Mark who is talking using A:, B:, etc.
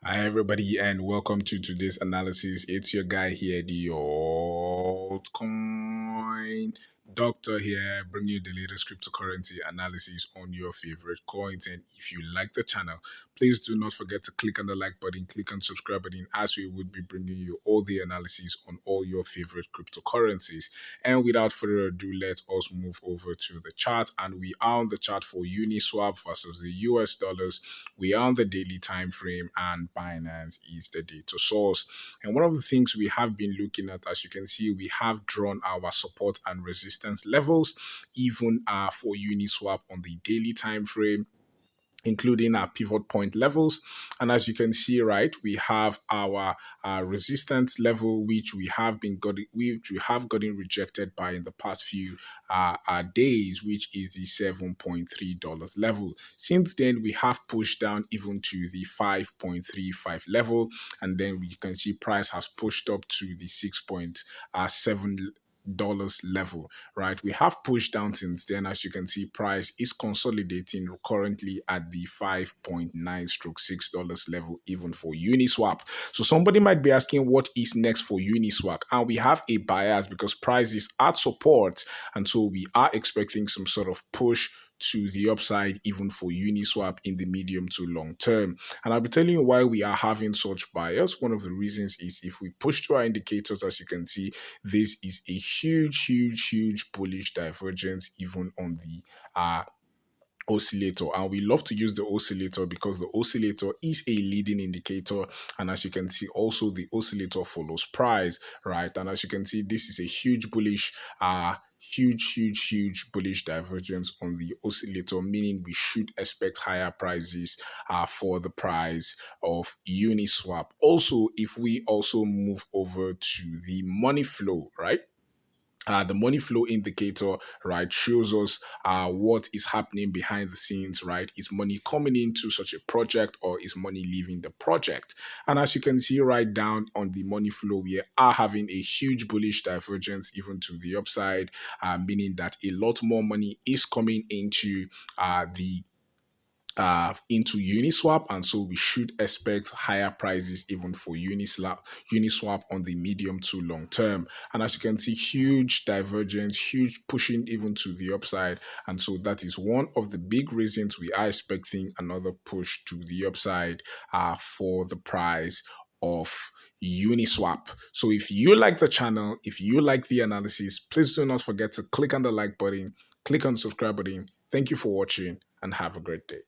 A: Hi, everybody, and welcome to today's analysis. It's your guy here, the altcoin doctor here, bringing you the latest cryptocurrency analysis on your favorite coins. And if you like the channel, please do not forget to click on the like button, click on subscribe button, as we would be bringing you all the analysis on all your favorite cryptocurrencies. And without further ado, let us move over to the chart. And we are on the chart for Uniswap versus the US dollars. We are on the daily time frame, and Binance is the data source. And one of the things we have been looking at, as you can see, we have drawn our support and resistance levels, even for Uniswap on the daily time frame, including our pivot point levels. And as you can see, right, we have our resistance level, which we have gotten rejected by in the past few days, which is the $7.3 level. Since then, we have pushed down even to the 5.35 level, and then you can see price has pushed up to the 6.7 dollars level. Right, we have pushed down since then. As you can see, price is consolidating currently at the 5.9 stroke $6 level, even for Uniswap. So somebody might be asking, what is next for Uniswap? And we have a bias because price is at support, and so we are expecting some sort of push to the upside, even for Uniswap in the medium to long term. And I'll be telling you why we are having such bias. One of the reasons is if we push to our indicators, as you can see, this is a huge bullish divergence, even on the oscillator. And we love to use the oscillator because the oscillator is a leading indicator, and as you can see, also the oscillator follows price, right? And as you can see, this is a huge bullish huge bullish divergence on the oscillator, meaning we should expect higher prices for the price of Uniswap. Also, if we also move over to the money flow, right, the money flow indicator, right, shows us what is happening behind the scenes, right? Is money coming into such a project, or is money leaving the project? And as you can see right down on the money flow, we are having a huge bullish divergence even to the upside, meaning that a lot more money is coming the into Uniswap, and so we should expect higher prices even for Uniswap on the medium to long term. And as you can see, huge divergence, huge pushing even to the upside, and so that is one of the big reasons we are expecting another push to the upside for the price of Uniswap. So if you like the channel, if you like the analysis, please do not forget to click on the like button, click on the subscribe button. Thank you for watching, and have a great day.